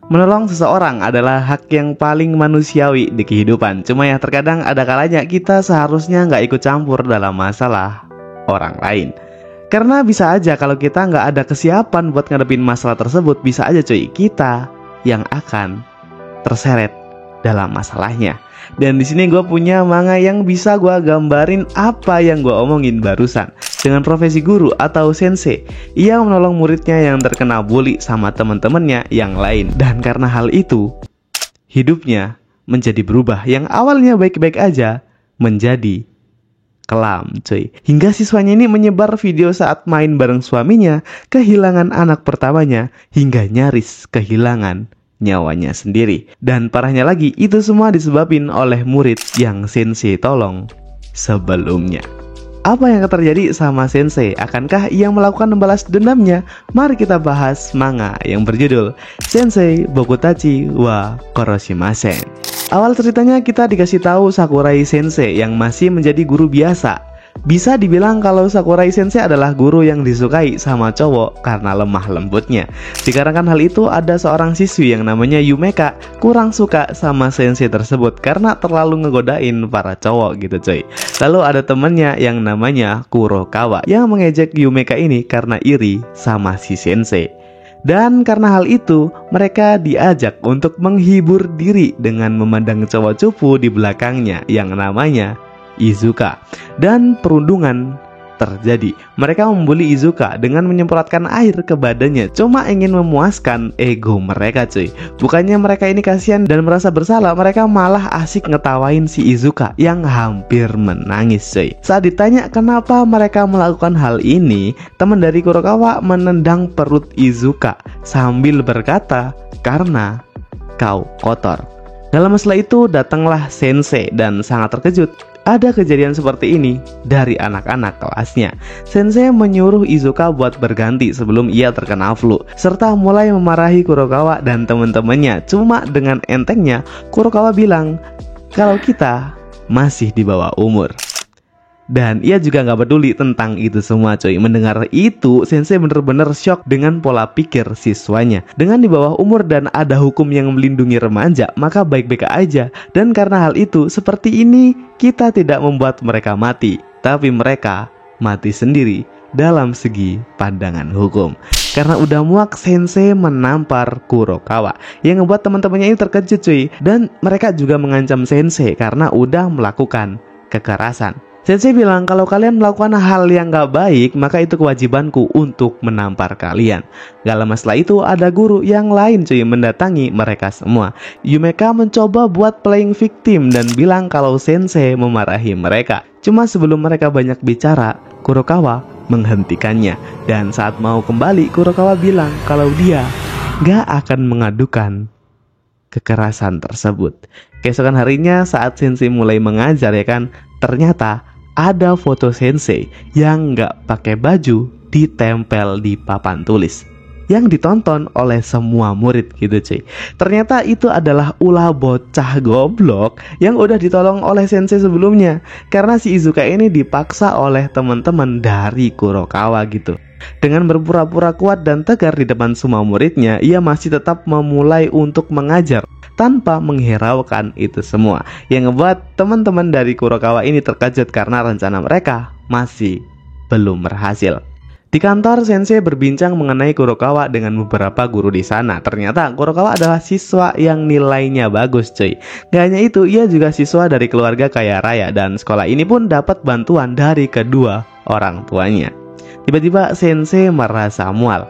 Menolong seseorang adalah hak yang paling manusiawi di kehidupan. Cuma ya terkadang ada kalanya kita seharusnya nggak ikut campur dalam masalah orang lain. Karena bisa aja kalau kita nggak ada kesiapan buat ngadepin masalah tersebut, bisa aja cuy kita yang akan terseret dalam masalahnya. Dan di sini gue punya manga yang bisa gue gambarin apa yang gue omongin barusan. Dengan profesi guru atau sensei, ia menolong muridnya yang terkena bully sama teman-temannya yang lain. Dan karena hal itu, hidupnya menjadi berubah. Yang awalnya baik-baik aja menjadi kelam cuy. Hingga siswanya ini menyebar video saat main bareng suaminya, kehilangan anak pertamanya, hingga nyaris kehilangan nyawanya sendiri. Dan parahnya lagi, itu semua disebabin oleh murid yang sensei tolong sebelumnya. Apa yang akan terjadi sama sensei? Akankah ia melakukan membalas dendamnya? Mari kita bahas manga yang berjudul Sensei Bokutachi wa Koroshimasen. Awal ceritanya kita dikasih tahu Sakurai Sensei yang masih menjadi guru biasa. Bisa dibilang kalau Sakurai Sensei adalah guru yang disukai sama cowok karena lemah lembutnya. Dikarenakan hal itu, ada seorang siswi yang namanya Yumeka kurang suka sama sensei tersebut karena terlalu ngegodain para cowok gitu cuy. Lalu ada temennya yang namanya Kurokawa yang mengejek Yumeka ini karena iri sama si sensei. Dan karena hal itu, mereka diajak untuk menghibur diri dengan memandang cowok cupu di belakangnya yang namanya Izuka. Dan perundungan terjadi. Mereka membuli Izuka dengan menyemprotkan air ke badannya, cuma ingin memuaskan ego mereka cuy. Bukannya mereka ini kasihan dan merasa bersalah, mereka malah asik ngetawain si Izuka yang hampir menangis cuy. Saat ditanya kenapa mereka melakukan hal ini, teman dari Kurokawa menendang perut Izuka sambil berkata, "Karena kau kotor." Dalam masalah itu datanglah sensei dan sangat terkejut ada kejadian seperti ini dari anak-anak kelasnya. Sensei menyuruh Izuka buat berganti sebelum ia terkena flu, serta mulai memarahi Kurokawa dan teman-temannya. Cuma dengan entengnya Kurokawa bilang kalau kita masih di bawah umur. Dan ia juga nggak peduli tentang itu semua cuy. Mendengar itu, sensei bener-bener shock dengan pola pikir siswanya. Dengan di bawah umur dan ada hukum yang melindungi remaja, maka baik-baik aja. Dan karena hal itu, seperti ini kita tidak membuat mereka mati, tapi mereka mati sendiri dalam segi pandangan hukum. Karena udah muak, sensei menampar Kurokawa yang ngebuat teman-temannya ini terkejut cuy. Dan mereka juga mengancam sensei karena udah melakukan kekerasan. Sensei bilang kalau kalian melakukan hal yang gak baik, maka itu kewajibanku untuk menampar kalian. Gak lama setelah itu ada guru yang lain cuy mendatangi mereka semua. Yumeka mencoba buat playing victim dan bilang kalau sensei memarahi mereka. Cuma sebelum mereka banyak bicara, Kurokawa menghentikannya. Dan saat mau kembali, Kurokawa bilang kalau dia gak akan mengadukan kekerasan tersebut. Keesokan harinya saat sensei mulai mengajar ya kan, ternyata ada foto sensei yang nggak pakai baju ditempel di papan tulis yang ditonton oleh semua murid gitu cuy. Ternyata itu adalah ulah bocah goblok yang udah ditolong oleh sensei sebelumnya. Karena si Izuka ini dipaksa oleh teman-teman dari Kurokawa gitu. Dengan berpura-pura kuat dan tegar di depan semua muridnya, ia masih tetap memulai untuk mengajar tanpa menghiraukan itu semua, yang ngebuat teman-teman dari Kurokawa ini terkejut karena rencana mereka masih belum berhasil. Di kantor, sensei berbincang mengenai Kurokawa dengan beberapa guru di sana. Ternyata Kurokawa adalah siswa yang nilainya bagus cuy. Gak hanya itu, ia juga siswa dari keluarga kaya raya dan sekolah ini pun dapat bantuan dari kedua orang tuanya. Tiba-tiba sensei merasa mual.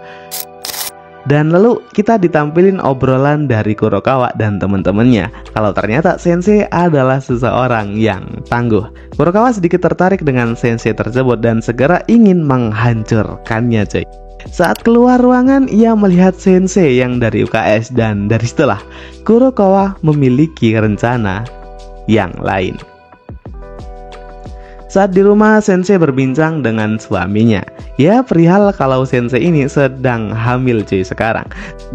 Dan lalu kita ditampilin obrolan dari Kurokawa dan teman-temannya kalau ternyata sensei adalah seseorang yang tangguh. Kurokawa sedikit tertarik dengan sensei tersebut dan segera ingin menghancurkannya cuy. Saat keluar ruangan, ia melihat sensei yang dari UKS dan dari situlah Kurokawa memiliki rencana yang lain. Saat di rumah, sensei berbincang dengan suaminya. Ya, perihal kalau sensei ini sedang hamil cuy sekarang.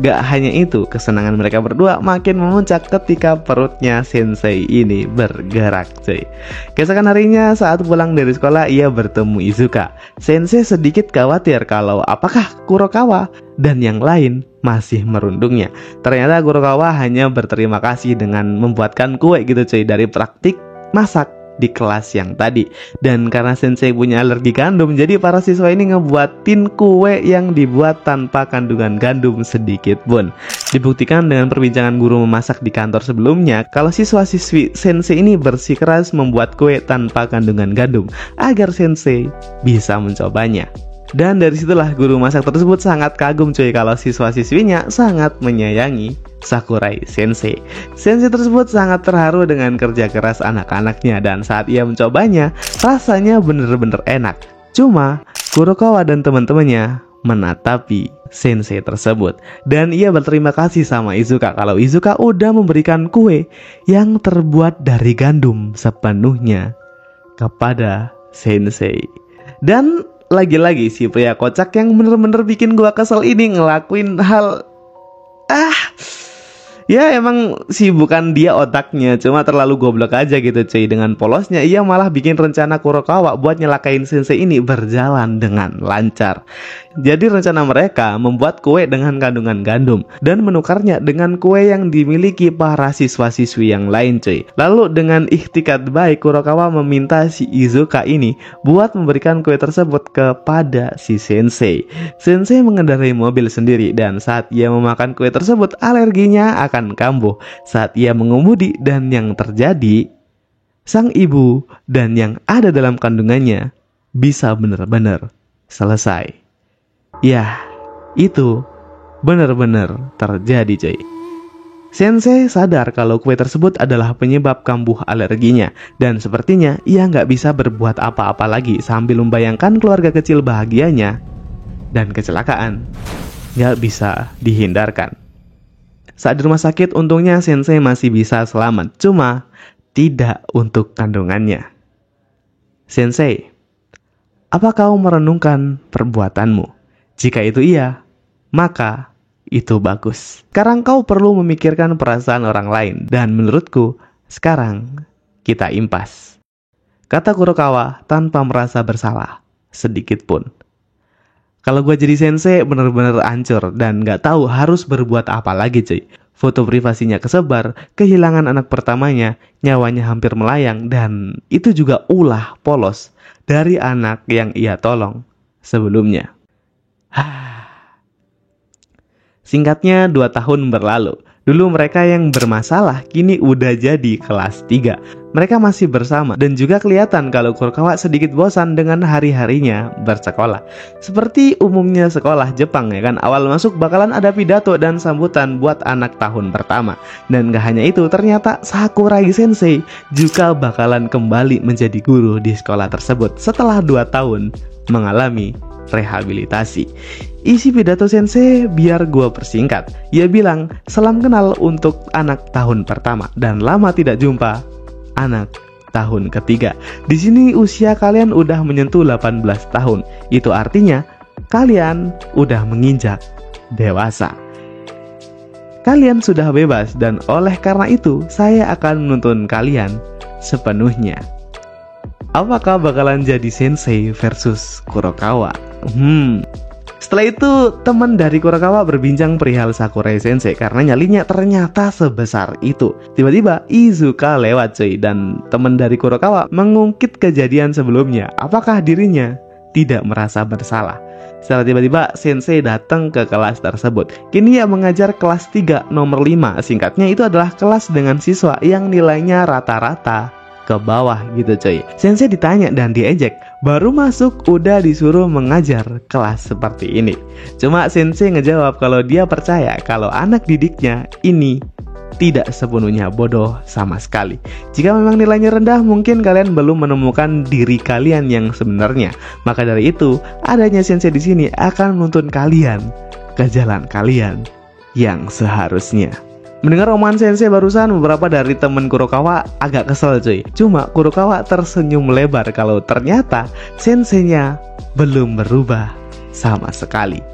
Gak hanya itu, kesenangan mereka berdua makin memuncak ketika perutnya sensei ini bergerak cuy. Keesokan harinya saat pulang dari sekolah, ia bertemu Izuka. Sensei sedikit khawatir kalau apakah Kurokawa dan yang lain masih merundungnya. Ternyata Kurokawa hanya berterima kasih dengan membuatkan kue gitu cuy dari praktik masak di kelas yang tadi. Dan karena sensei punya alergi gandum, jadi para siswa ini ngebuatin kue yang dibuat tanpa kandungan gandum sedikit pun. Dibuktikan dengan perbincangan guru memasak di kantor sebelumnya kalau siswa-siswi sensei ini bersikeras membuat kue tanpa kandungan gandum agar sensei bisa mencobanya. Dan dari situlah guru masak tersebut sangat kagum cuy kalau siswa-siswinya sangat menyayangi Sakurai Sensei. Sensei tersebut sangat terharu dengan kerja keras anak-anaknya dan saat ia mencobanya, rasanya bener-bener enak. Cuma Kurokawa dan teman-temannya menatapi sensei tersebut dan ia berterima kasih sama Izuka kalau Izuka udah memberikan kue yang terbuat dari gandum sepenuhnya kepada sensei. Dan lagi-lagi si pria kocak yang bener-bener bikin gua kesel ini ngelakuin hal ya emang sih bukan dia otaknya, cuma terlalu goblok aja gitu cuy. Dengan polosnya ia malah bikin rencana Kurokawa buat nyelakain sensei ini berjalan dengan lancar. Jadi rencana mereka membuat kue dengan kandungan gandum dan menukarnya dengan kue yang dimiliki para siswa-siswi yang lain cuy. Lalu dengan ikhtikat baik Kurokawa meminta si Izuka ini buat memberikan kue tersebut kepada si sensei. Sensei mengendarai mobil sendiri dan saat ia memakan kue tersebut alerginya akan kambuh saat ia mengemudi dan yang terjadi sang ibu dan yang ada dalam kandungannya bisa benar-benar selesai. Ya, itu benar-benar terjadi cuy. Sensei sadar kalau kue tersebut adalah penyebab kambuh alerginya dan sepertinya ia nggak bisa berbuat apa-apa lagi sambil membayangkan keluarga kecil bahagianya dan kecelakaan nggak bisa dihindarkan. Saat di rumah sakit, untungnya sensei masih bisa selamat, cuma tidak untuk kandungannya. Sensei, apa kau merenungkan perbuatanmu? Jika itu iya, maka itu bagus. Sekarang kau perlu memikirkan perasaan orang lain, dan menurutku, sekarang kita impas. Kata Kurokawa tanpa merasa bersalah sedikit pun. Kalau gue jadi sensei bener-bener hancur dan gak tahu harus berbuat apa lagi cuy. Foto privasinya kesebar, kehilangan anak pertamanya, nyawanya hampir melayang dan itu juga ulah polos dari anak yang ia tolong sebelumnya. Singkatnya 2 tahun berlalu. Dulu mereka yang bermasalah kini udah jadi kelas 3. Mereka masih bersama dan juga kelihatan kalau Kurokawa sedikit bosan dengan hari-harinya bersekolah. Seperti umumnya sekolah Jepang ya kan, awal masuk bakalan ada pidato dan sambutan buat anak tahun pertama. Dan gak hanya itu, ternyata Sakurai Sensei juga bakalan kembali menjadi guru di sekolah tersebut setelah 2 tahun mengalami rehabilitasi. Isi pidato sensei biar gua persingkat. Ia bilang, salam kenal untuk anak tahun pertama dan lama tidak jumpa anak tahun ketiga. Di sini usia kalian udah menyentuh 18 tahun. Itu artinya kalian udah menginjak dewasa. Kalian sudah bebas dan oleh karena itu saya akan menuntun kalian sepenuhnya. Apakah bakalan jadi sensei versus Kurokawa? Setelah itu teman dari Kurokawa berbincang perihal Sakurai Sensei karena nyalinya ternyata sebesar itu. Tiba-tiba Izuka lewat cuy dan teman dari Kurokawa mengungkit kejadian sebelumnya. Apakah dirinya tidak merasa bersalah? Setelah tiba-tiba Sensei datang ke kelas tersebut. Kini ia mengajar kelas 3 nomor 5. Singkatnya itu adalah kelas dengan siswa yang nilainya rata-rata ke bawah gitu coy. Sensei ditanya dan diejek, baru masuk udah disuruh mengajar kelas seperti ini. Cuma Sensei ngejawab kalau dia percaya kalau anak didiknya ini tidak sepenuhnya bodoh sama sekali. Jika memang nilainya rendah, mungkin kalian belum menemukan diri kalian yang sebenarnya. Maka dari itu, adanya Sensei di sini akan menuntun kalian ke jalan kalian yang seharusnya. Mendengar omongan sensei barusan, beberapa dari temen Kurokawa agak kesel cuy. Cuma Kurokawa tersenyum lebar kalau ternyata senseinya belum berubah sama sekali.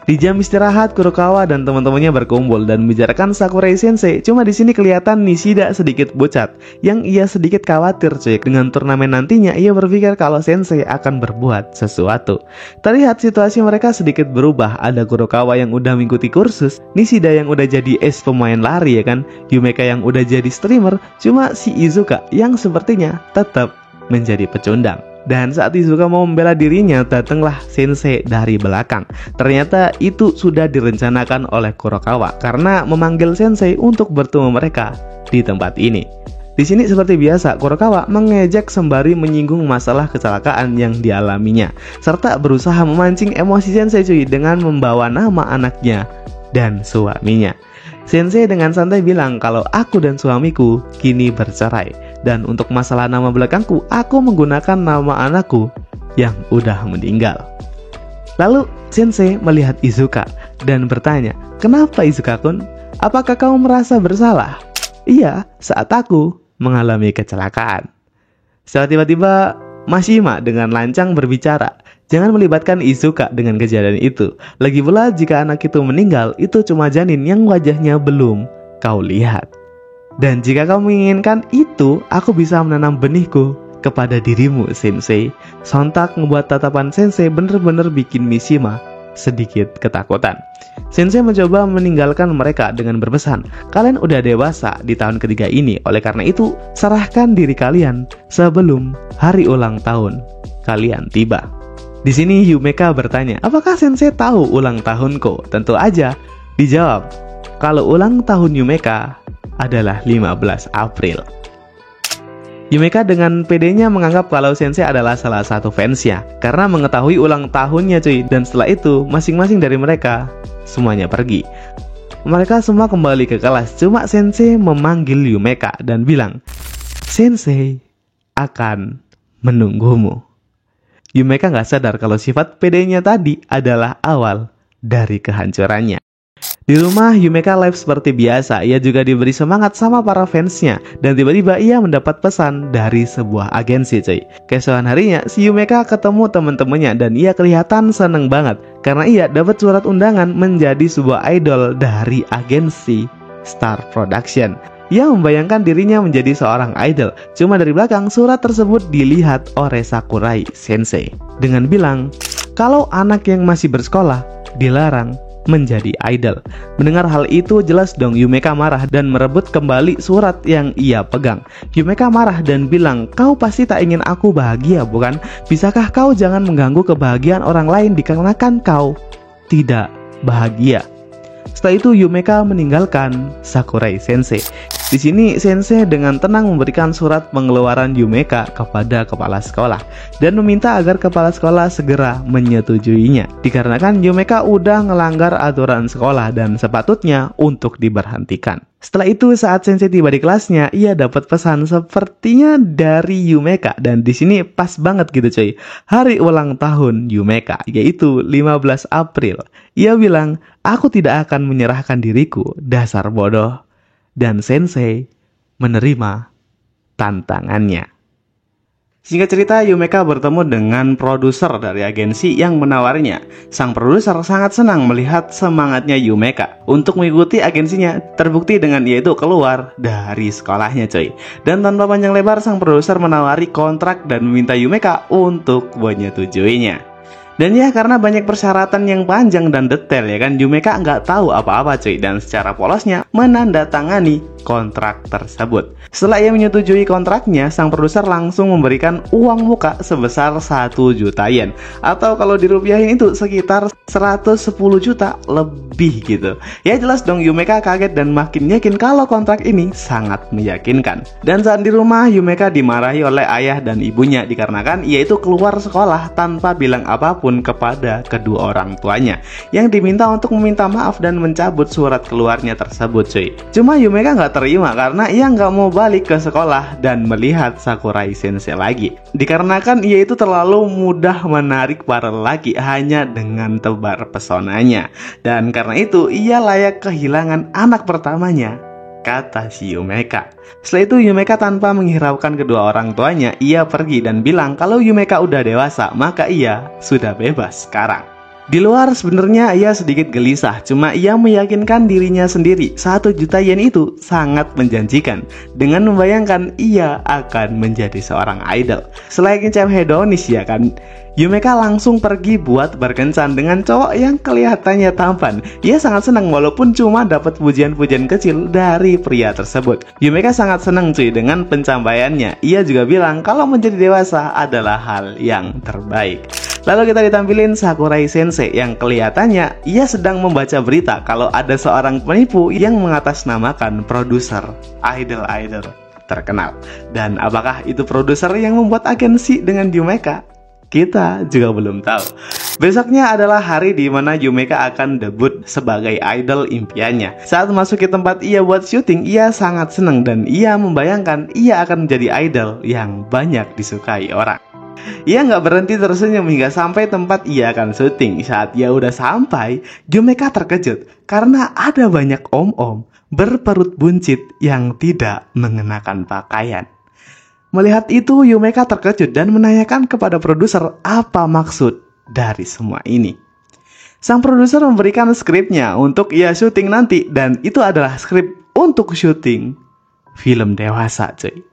Di jam istirahat, Kurokawa dan teman-temannya berkumpul dan membicarakan Sakurai Sensei. Cuma di sini kelihatan Nishida sedikit pucat, yang ia sedikit khawatir cuy. Dengan turnamen nantinya, ia berpikir kalau Sensei akan berbuat sesuatu. Terlihat situasi mereka sedikit berubah. Ada Kurokawa yang udah mengikuti kursus, Nishida yang udah jadi pemain lari ya kan, Yumeka yang udah jadi streamer, cuma si Izuka yang sepertinya tetap menjadi pecundang. Dan saat Izuka mau membela dirinya, datanglah Sensei dari belakang. Ternyata itu sudah direncanakan oleh Kurokawa karena memanggil Sensei untuk bertemu mereka di tempat ini. Di sini seperti biasa, Kurokawa mengejek sembari menyinggung masalah kecelakaan yang dialaminya, serta berusaha memancing emosi Sensei cuy dengan membawa nama anaknya dan suaminya. Sensei dengan santai bilang kalau aku dan suamiku kini bercerai. Dan untuk masalah nama belakangku, aku menggunakan nama anakku yang udah meninggal. Lalu Sensei melihat Izuka dan bertanya, "Kenapa Izuka-kun? Apakah kamu merasa bersalah?" "Iya, saat aku mengalami kecelakaan." Setelah tiba-tiba Mashima dengan lancang berbicara, "Jangan melibatkan Izuka dengan kejadian itu. Lagi pula jika anak itu meninggal, itu cuma janin yang wajahnya belum kau lihat. Dan jika kau menginginkan itu, aku bisa menanam benihku kepada dirimu, Sensei." Sontak membuat tatapan Sensei benar-benar bikin Mishima sedikit ketakutan. Sensei mencoba meninggalkan mereka dengan berpesan, "Kalian udah dewasa di tahun ketiga ini, oleh karena itu serahkan diri kalian sebelum hari ulang tahun kalian tiba." Di sini Yumeka bertanya, "Apakah Sensei tahu ulang tahunku?" Tentu aja dijawab kalau ulang tahun Yumeka adalah 15 April. Yumeka dengan pedenya menganggap kalau Sensei adalah salah satu fansnya karena mengetahui ulang tahunnya cuy. Dan setelah itu masing-masing dari mereka semuanya pergi. Mereka semua kembali ke kelas. Cuma Sensei memanggil Yumeka dan bilang, "Sensei akan menunggumu." Yumeka gak sadar kalau sifat pedenya tadi adalah awal dari kehancurannya. Di rumah, Yumeka live seperti biasa. Ia juga diberi semangat sama para fansnya. Dan tiba-tiba ia mendapat pesan dari sebuah agensi cuy. Keesokan harinya, si Yumeka ketemu teman-temannya dan ia kelihatan seneng banget karena ia dapat surat undangan menjadi sebuah idol dari agensi Star Production. Ia membayangkan dirinya menjadi seorang idol. Cuma dari belakang, surat tersebut dilihat oleh Sakurai Sensei dengan bilang kalau anak yang masih bersekolah dilarang menjadi idol. Mendengar hal itu jelas dong Yumeka marah dan merebut kembali surat yang ia pegang. Yumeka marah dan bilang, "Kau pasti tak ingin aku bahagia, bukan? Bisakah kau jangan mengganggu kebahagiaan orang lain dikarenakan kau tidak bahagia?" Setelah itu Yumeka meninggalkan Sakurai Sensei. Di sini Sensei dengan tenang memberikan surat pengeluaran Yumeka kepada kepala sekolah dan meminta agar kepala sekolah segera menyetujuinya. Dikarenakan Yumeka udah ngelanggar aturan sekolah dan sepatutnya untuk diberhentikan. Setelah itu saat Sensei tiba di kelasnya, ia dapat pesan sepertinya dari Yumeka dan di sini pas banget gitu cuy. Hari ulang tahun Yumeka yaitu 15 April. Ia bilang, "Aku tidak akan menyerahkan diriku, dasar bodoh." Dan Sensei menerima tantangannya. Singkat cerita, Yumeka bertemu dengan produser dari agensi yang menawarinya. Sang produser sangat senang melihat semangatnya Yumeka untuk mengikuti agensinya. Terbukti dengan ia itu keluar dari sekolahnya coy. Dan tanpa panjang lebar, sang produser menawari kontrak dan meminta Yumeka untuk menyetujuinya. Dan ya karena banyak persyaratan yang panjang dan detail ya kan, Yumeka nggak tahu apa-apa cuy. Dan secara polosnya menandatangani kontrak tersebut. Setelah ia menyetujui kontraknya, sang produser langsung memberikan uang muka sebesar 1 juta yen. Atau kalau dirupiahin itu sekitar 110 juta lebih gitu. Ya jelas dong Yumeka kaget dan makin yakin kalau kontrak ini sangat meyakinkan. Dan saat di rumah, Yumeka dimarahi oleh ayah dan ibunya dikarenakan ia itu keluar sekolah tanpa bilang apapun kepada kedua orang tuanya, yang diminta untuk meminta maaf dan mencabut surat keluarnya tersebut cuy. Cuma Yumeka nggak nggak terima karena ia nggak mau balik ke sekolah dan melihat Sakurai Sensei lagi. Dikarenakan ia itu terlalu mudah menarik para lelaki hanya dengan tebar pesonanya. Dan karena itu ia layak kehilangan anak pertamanya, kata si Yumeka. Setelah itu Yumeka tanpa menghiraukan kedua orang tuanya, ia pergi dan bilang kalau Yumeka udah dewasa, maka ia sudah bebas sekarang. Di luar sebenarnya ia sedikit gelisah, cuma ia meyakinkan dirinya sendiri 1 juta yen itu sangat menjanjikan dengan membayangkan ia akan menjadi seorang idol. Selain cewek hedonis ya kan, Yumeka langsung pergi buat berkencan dengan cowok yang kelihatannya tampan. Ia sangat senang walaupun cuma dapat pujian-pujian kecil dari pria tersebut. Yumeka sangat senang cuy dengan pencapaiannya. Ia juga bilang kalau menjadi dewasa adalah hal yang terbaik. Lalu kita ditampilin Sakurai Sensei yang kelihatannya ia sedang membaca berita kalau ada seorang penipu yang mengatasnamakan produser idol-idol terkenal. Dan apakah itu produser yang membuat agensi dengan Yumeka? Kita juga belum tahu. Besoknya adalah hari di mana Yumeka akan debut sebagai idol impiannya. Saat memasuki tempat ia buat syuting, ia sangat senang dan ia membayangkan ia akan menjadi idol yang banyak disukai orang. Ia nggak berhenti tersenyum hingga sampai tempat ia akan syuting. Saat ia udah sampai, Yumeka terkejut karena ada banyak om-om berperut buncit yang tidak mengenakan pakaian. Melihat itu, Yumeka terkejut dan menanyakan kepada produser apa maksud dari semua ini. Sang produser memberikan skripnya untuk ia syuting nanti, dan itu adalah skrip untuk syuting film dewasa cuy.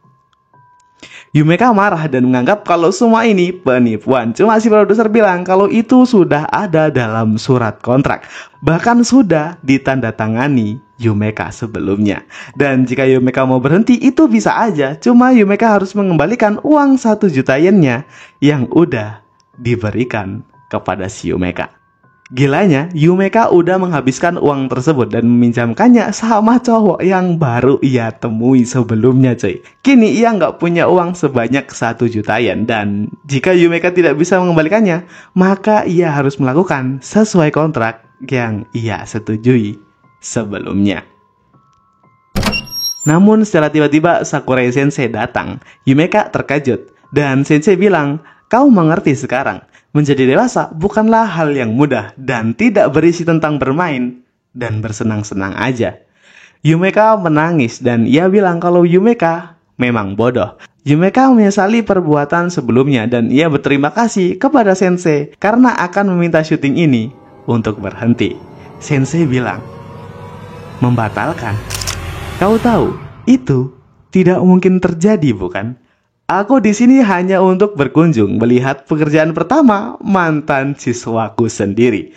Yumeka marah dan menganggap kalau semua ini penipuan. Cuma si produser bilang kalau itu sudah ada dalam surat kontrak, bahkan sudah ditandatangani Yumeka sebelumnya. Dan jika Yumeka mau berhenti itu bisa aja, cuma Yumeka harus mengembalikan uang 1 juta yennya yang udah diberikan kepada si Yumeka. Gilanya, Yumeka udah menghabiskan uang tersebut dan meminjamkannya sama cowok yang baru ia temui sebelumnya cuy. Kini ia nggak punya uang sebanyak 1 juta yen, dan jika Yumeka tidak bisa mengembalikannya, maka ia harus melakukan sesuai kontrak yang ia setujui sebelumnya. Namun secara tiba-tiba Sakurai Sensei datang. Yumeka terkejut dan Sensei bilang, "Kau mengerti sekarang. Menjadi dewasa bukanlah hal yang mudah dan tidak berisi tentang bermain dan bersenang-senang aja." Yumeka menangis dan ia bilang kalau Yumeka memang bodoh. Yumeka menyesali perbuatan sebelumnya dan ia berterima kasih kepada Sensei karena akan meminta syuting ini untuk berhenti. Sensei bilang, "Membatalkan? Kau tahu, itu tidak mungkin terjadi bukan? Aku di sini hanya untuk berkunjung melihat pekerjaan pertama mantan siswaku sendiri."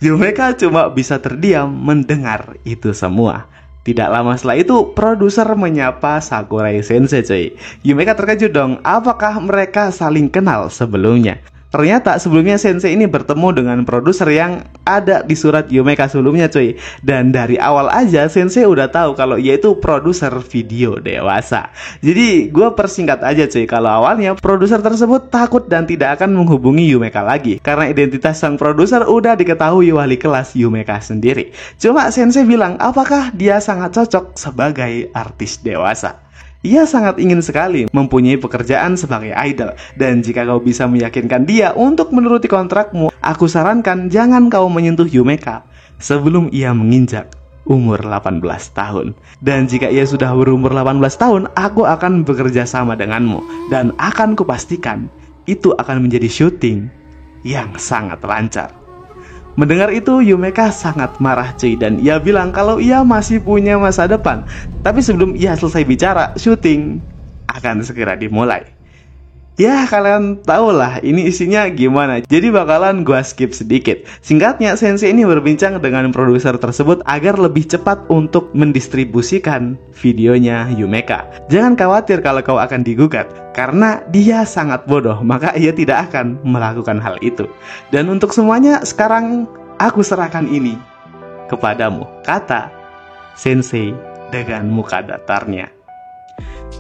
Yumeka cuma bisa terdiam mendengar itu semua. Tidak lama setelah itu, produser menyapa Sakurai Sensei cuy. Yumeka terkejut dong, apakah mereka saling kenal sebelumnya? Ternyata sebelumnya Sensei ini bertemu dengan produser yang ada di surat Yumeka sebelumnya cuy. Dan dari awal aja Sensei udah tahu kalau ia itu produser video dewasa. Jadi gue persingkat aja cuy, kalau awalnya produser tersebut takut dan tidak akan menghubungi Yumeka lagi karena identitas sang produser udah diketahui wali kelas Yumeka sendiri. Cuma Sensei bilang apakah dia sangat cocok sebagai artis dewasa. Ia sangat ingin sekali mempunyai pekerjaan sebagai idol. Dan jika kau bisa meyakinkan dia untuk menuruti kontrakmu, aku sarankan jangan kau menyentuh Yumeka sebelum ia menginjak umur 18 tahun. Dan jika ia sudah berumur 18 tahun, aku akan bekerja sama denganmu. Dan akan kupastikan itu akan menjadi syuting yang sangat lancar. Mendengar itu Yumeka sangat marah cuy, dan ia bilang kalau ia masih punya masa depan. Tapi sebelum ia selesai bicara, syuting akan segera dimulai. Ya kalian tahulah ini isinya gimana, jadi bakalan gua skip sedikit. Singkatnya, Sensei ini berbincang dengan produser tersebut agar lebih cepat untuk mendistribusikan videonya Yumeka. Jangan khawatir kalau kau akan digugat, karena dia sangat bodoh, maka ia tidak akan melakukan hal itu. Dan untuk semuanya sekarang aku serahkan ini kepadamu, kata Sensei dengan muka datarnya.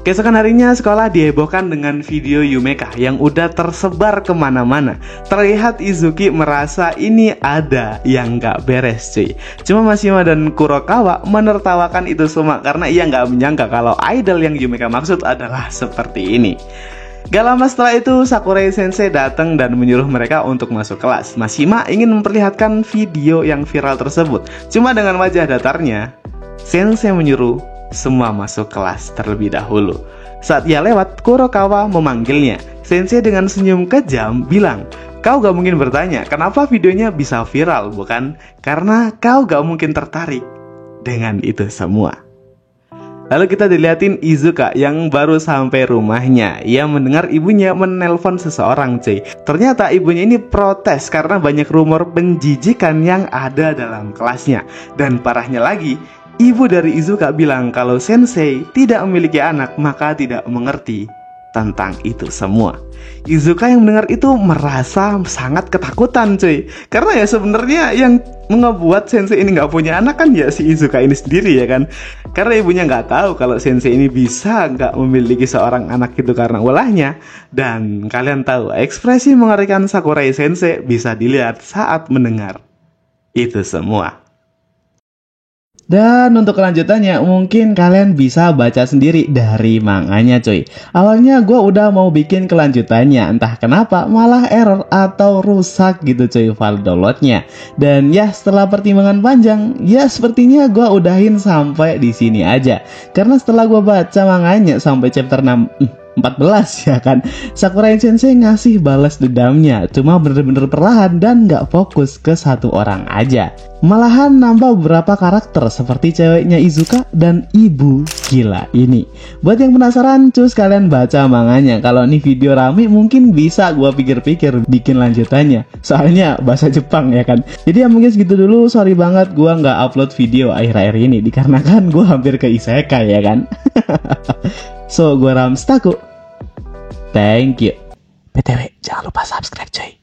Keesokan harinya sekolah dihebohkan dengan video Yumeka yang udah tersebar kemana-mana. Terlihat Izuki merasa ini ada yang gak beres cuy. Cuma Mashima dan Kurokawa menertawakan itu semua karena ia gak menyangka kalau idol yang Yumeka maksud adalah seperti ini. Gak lama setelah itu Sakurai Sensei datang dan menyuruh mereka untuk masuk kelas. Mashima ingin memperlihatkan video yang viral tersebut. Cuma dengan wajah datarnya, Sensei menyuruh semua masuk kelas terlebih dahulu. Saat ia lewat, Kurokawa memanggilnya. Sensei dengan senyum kejam bilang, "Kau gak mungkin bertanya kenapa videonya bisa viral, bukan? Karena kau gak mungkin tertarik dengan itu semua." Lalu kita dilihatin Izuka yang baru sampai rumahnya. Ia mendengar ibunya menelpon seseorang cuy. Ternyata ibunya ini protes karena banyak rumor penjijikan yang ada dalam kelasnya. Dan parahnya lagi, ibu dari Izuka bilang kalau Sensei tidak memiliki anak maka tidak mengerti tentang itu semua. Izuka yang mendengar itu merasa sangat ketakutan cuy. Karena ya sebenarnya yang ngebuat Sensei ini nggak punya anak kan ya si Izuka ini sendiri ya kan. Karena ibunya nggak tahu kalau Sensei ini bisa nggak memiliki seorang anak itu karena ulahnya. Dan kalian tahu ekspresi mengerikan Sakurai Sensei bisa dilihat saat mendengar itu semua. Dan untuk kelanjutannya mungkin kalian bisa baca sendiri dari manganya cuy. Awalnya gue udah mau bikin kelanjutannya, entah kenapa malah error atau rusak gitu cuy file downloadnya. Dan ya setelah pertimbangan panjang, ya sepertinya gue udahin sampai di sini aja. Karena setelah gue baca manganya sampai chapter 14 ya kan, Sakurai Sensei ngasih balas dendamnya, cuma bener-bener perlahan dan gak fokus ke satu orang aja. Malahan nambah beberapa karakter seperti ceweknya Izuka dan ibu gila ini. Buat yang penasaran, cus kalian baca manganya. Kalau nih video rame mungkin bisa gua pikir-pikir bikin lanjutannya. Soalnya bahasa Jepang ya kan. Jadi ya mungkin segitu dulu, sorry banget gua nggak upload video akhir-akhir ini dikarenakan gua hampir ke isekai ya kan. So, gue Ramstaku. Thank you. BTW, jangan lupa subscribe cuy.